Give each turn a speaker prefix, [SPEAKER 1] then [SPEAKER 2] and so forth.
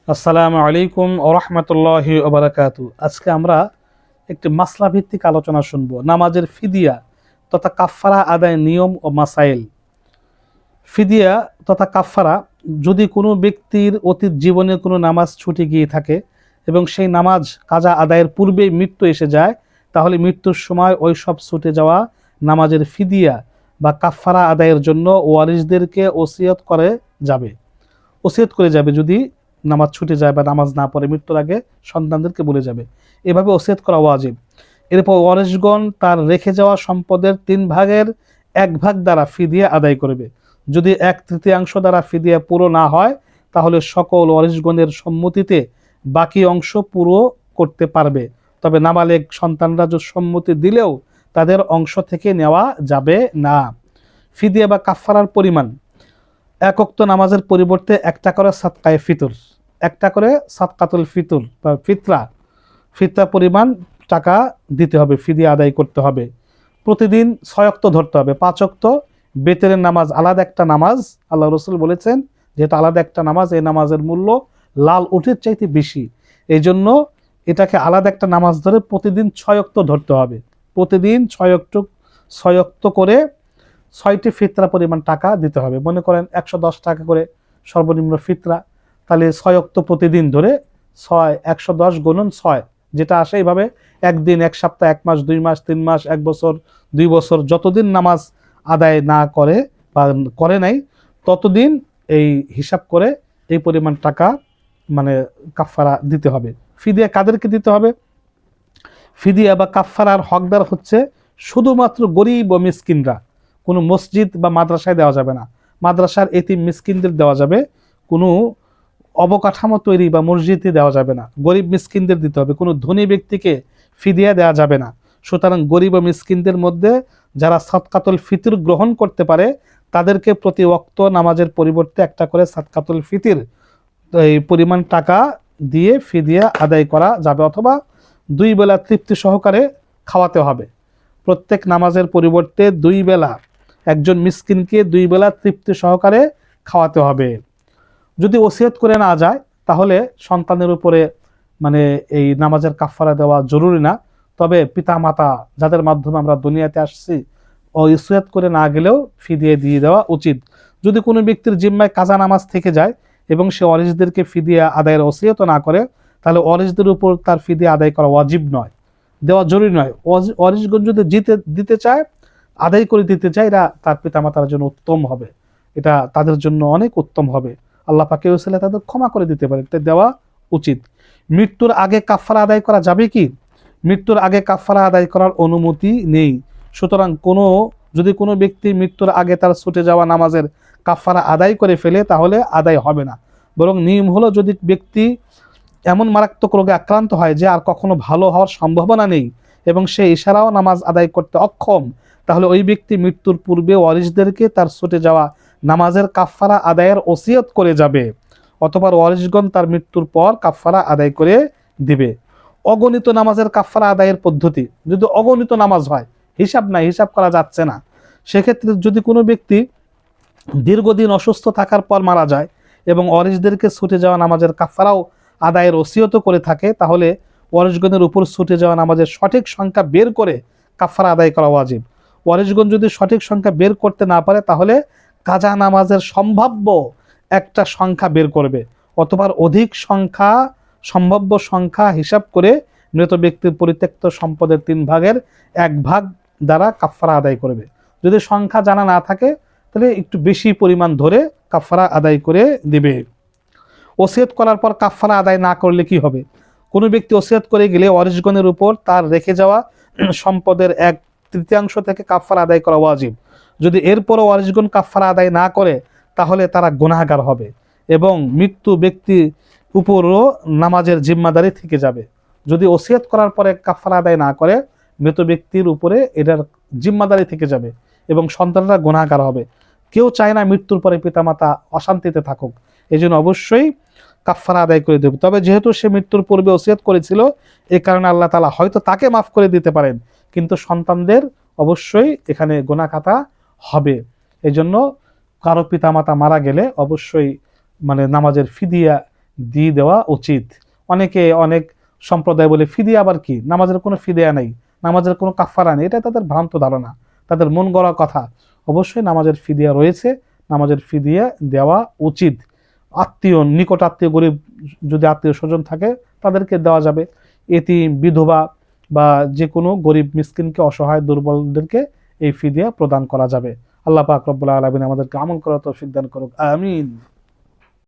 [SPEAKER 1] আসসালামু আলাইকুম ওয়া রাহমাতুল্লাহি ওয়া বারাকাতুহু। আজকে আমরা একটি মাসলা ভিত্তিক আলোচনা শুনব, নামাজের ফিদিয়া তথা কাফফারা আদায়ের নিয়ম ও মাসাইল। ফিদিয়া তথা কাফফারা, যদি কোনো ব্যক্তির অতীত জীবনে কোনো নামাজ ছুটে গিয়ে থাকে এবং সেই নামাজ কাজা আদায়ের পূর্বেই মৃত্যু এসে যায়, তাহলে মৃত্যুর সময় ওই সব ছুটে যাওয়া নামাজের ফিদিয়া বা কাফফারা আদায়ের জন্য ওয়ারিসদেরকে ওসিয়ত করে যাবে। যদি নামাজ ছুটে যায় বা নামাজ না পড়ে মৃত্যুর আগে সন্তানদেরকে বলে যাবে, এভাবে ওসিয়ত করা ওয়াজিব। এরপর ওয়ারিসগণ তার রেখে যাওয়া সম্পদের 3/1 দ্বারা ফিদিয়া আদায় করবে। যদি 1/3 দ্বারা ফিদিয়া পুরো না হয়, তাহলে সকল ওয়ারিসগণের সম্মতিতে বাকি অংশ পুরো করতে পারবে। তবে নাবালেগ সন্তানরা যদি সম্মতি দিলেও তাদের অংশ থেকে নেওয়া যাবে না। ফিদিয়া বা কাফফারার পরিমাণ: এক ওয়াক্ত নামাজের পরিবর্তে একটা করে সাদকায়ে ফিতর, একটা করে সাদকাতুল ফিতর বা ফিতরা পরিমাণ টাকা দিতে হবে, ফিদিয়া আদায় করতে হবে। প্রতিদিন 6 ওয়াক্ত ধরতে হবে। 5 ওয়াক্ত বেতনের নামাজ আলাদা একটা নামাজ, আল্লাহ রসুল বলেছেন যেহেতু আলাদা একটা নামাজ, এই নামাজের মূল্য লাল উটের চাইতে বেশি, এই জন্য এটাকে আলাদা একটা নামাজ ধরে প্রতিদিন 6 ওয়াক্ত ধরতে হবে। প্রতিদিন 6 ওয়াক্ত করে 6টি ফিতরা পরিমাণ টাকা দিতে হবে। মনে করেন 110 টাকা করে সর্বনিম্ন ফিতরা, তাহলে 6 ওয়াক্ত প্রতিদিন ধরে 110 গুণন 6 যেটা আসে, এইভাবে একদিন, এক সপ্তাহ, 1 মাস, 2 মাস, 3 মাস, 1 বছর, 2 বছর, যতদিন নামাজ আদায় না করে বা করে নাই ততদিন এই হিসাব করে এই পরিমাণ টাকা মানে কাফফারা দিতে হবে। ফিদিয়া কাদেরকে দিতে হবে? ফিদিয়া বা কাফফারার হকদার হচ্ছে শুধুমাত্র গরিব ও মিসকিনরা। কোনো মসজিদ বা মাদ্রাসায় দেওয়া যাবে না, মাদ্রাসার এতিম মিসকিনদের দেওয়া যাবে। কোনো অবকাঠামো তৈরি বা মসজিদে দেওয়া যাবে না, গরিব মিসকিনদের দিতে হবে। কোনো ধনী ব্যক্তিকে ফিদিয়া দেওয়া যাবে না। সুতরাং গরিব ও মিসকিনদের মধ্যে যারা সাদকাতুল ফিতর গ্রহণ করতে পারে তাদেরকে প্রতি ওয়াক্ত নামাজের পরিবর্তে একটা করে সাদকাতুল ফিতর এই পরিমাণ টাকা দিয়ে ফিদিয়া আদায় করা যাবে, অথবা 2 বেলা তৃপ্তি সহকারে খাওয়াতে হবে। প্রত্যেক নামাজের পরিবর্তে 2 বেলা একজন মিসকিনকে 2 বেলা তৃপ্তি সহকারে খাওয়াতে হবে। যদি ওসিয়ত করে না যায় তাহলে সন্তানের উপরে এই নামাজের কাফফারা দেওয়া জরুরি না। তবে পিতা মাতা যাদের মাধ্যমে আমরা দুনিয়াতে আসছি, ওসিয়ত করে না গেলেও ফিদিয়া দিয়ে দেওয়া উচিত। যদি কোনো ব্যক্তির জিম্মায় কাজা নামাজ থেকে যায় এবং সে ওয়ারিসদেরকে ফিদিয়া আদায়ের ওসিয়ত না করে, তাহলে ওয়ারিসদের উপর তার ফিদিয়া আদায় করা ওয়াজিব নয়, দেওয়া জরুরি নয়। ওয়ারিসগণ যদি দিতে চায়, আদায় করে দিতে চায়, এরা তার পিতামাতার জন্য উত্তম হবে, এটা তাদের জন্য অনেক উত্তম হবে। আল্লাহ পাকে ওসিলা তাদের ক্ষমা করে দিতে পারে, এটা দেওয়া উচিত। মৃত্যুর আগে কাফফারা আদায় করা যাবে কি? মৃত্যুর আগে কাফফারা আদায় করার অনুমতি নেই। সুতরাং যদি কোনো ব্যক্তি মৃত্যুর আগে তার ছুটে যাওয়া নামাজের কাফফারা আদায় করে ফেলে, তাহলে আদায় হবে না। বরং নিয়ম হলো, যদি ব্যক্তি এমন মারাত্মক রোগে আক্রান্ত হয় যে আর কখনো ভালো হওয়ার সম্ভাবনা নেই এবং সে ইশারাও নামাজ আদায় করতে অক্ষম, তাহলে ওই ব্যক্তি মৃত্যুর পূর্বে ওয়ারিসদেরকে তার ছুটে যাওয়া নামাজের কাফফারা আদায়ের ওসিয়ত করে যাবে, অথবা ওয়ারিসগণ তার মৃত্যুর পর কাফফারা আদায় করে দিবে। অগণিত নামাজের কাফফারা আদায়ের পদ্ধতি: যদি অগণিত নামাজ হয়, হিসাব নাই, হিসাব করা যাচ্ছে না, সেক্ষেত্রে যদি কোনো ব্যক্তি দীর্ঘদিন অসুস্থ থাকার পর মারা যায় এবং ওয়ারিসদেরকে ছুটে যাওয়া নামাজের কাফফারাও আদায়ের ওসিয়ত করে থাকে, তাহলে ওয়ারিসগণের উপর ছুটে যাওয়া নামাজের সঠিক সংখ্যা বের করে কাফফারা আদায় করা ওয়াজিব। ওয়ারিসগণ যদি সঠিক সংখ্যা বের করতে না পারে, তাহলে কাজা নামাজের সম্ভাব্য একটা সংখ্যা বের করবে, অথবা অধিক সম্ভাব্য সংখ্যা হিসাব করে মৃত ব্যক্তির পরিত্যক্ত সম্পদের 3/1 দ্বারা কাফফারা আদায় করবে। যদি সংখ্যা জানা না থাকে, তাহলে একটু বেশি পরিমাণ ধরে কাফফারা আদায় করে দিবে। ওসিয়ত করার পর কাফফারা আদায় না করলে কি হবে? কোনো ব্যক্তি ওসিয়ত করে গেলে ওয়ারিসগণের উপর তার রেখে যাওয়া সম্পদের 1/3 থেকে কাফফারা আদায় করা ওয়াজিব। যদি এরপরও ওয়ারিসগণ কাফফারা আদায় না করে, তাহলে তারা গুনাহগার হবে এবং মৃত্যু ব্যক্তির উপরও নামাজের জিম্মাদারি থেকে যাবে। যদি ওসিয়ত করার পরে কাফফারা আদায় না করে, মৃত ব্যক্তির উপরে এটার জিম্মাদারি থেকে যাবে এবং সন্তানরা গুনাহগার হবে। কেউ চায় না মৃত্যুর পরে পিতামাতা অশান্তিতে থাকুক, এই জন্য অবশ্যই কাফফারা আদায় করে দেবে। তবে যেহেতু সে মৃত্যুর পূর্বে ওসিয়ত করেছিল, এই কারণে আল্লাহ তাআলা হয়তো তাকে মাফ করে দিতে পারেন, কিন্তু সন্তানদের অবশ্যই এখানে গুনাহ খাতা হবে। এই জন্য কারো পিতামাতা মারা গেলে অবশ্যই নামাজের ফিদিয়া দিয়ে দেওয়া উচিত। অনেকে অনেক সম্প্রদায় বলে ফিদিয়া আবার কি, নামাজের কোনো ফিদিয়া নেই, নামাজের কোনো কাফারা নেই, এটা তাদের ভ্রান্ত ধারণা, তাদের মন গড়া কথা। অবশ্যই নামাজের ফিদিয়া রয়েছে, নামাজের ফিদিয়া দেওয়া উচিত। আত্মীয়, নিকট আত্মীয়, গরিব যদি আত্মীয় স্বজন থাকে তাদেরকে দেওয়া যাবে। এতিম, বিধবা বা যে কোনো গরিব মিসকিনকে, অসহায় দুর্বলদেরকে এই ফিদিয়া প্রদান করা যাবে। আল্লাহ পাক রব্বুল আলামিন আমাদেরকে আমল করার তৌফিক দান করুক, আমিন।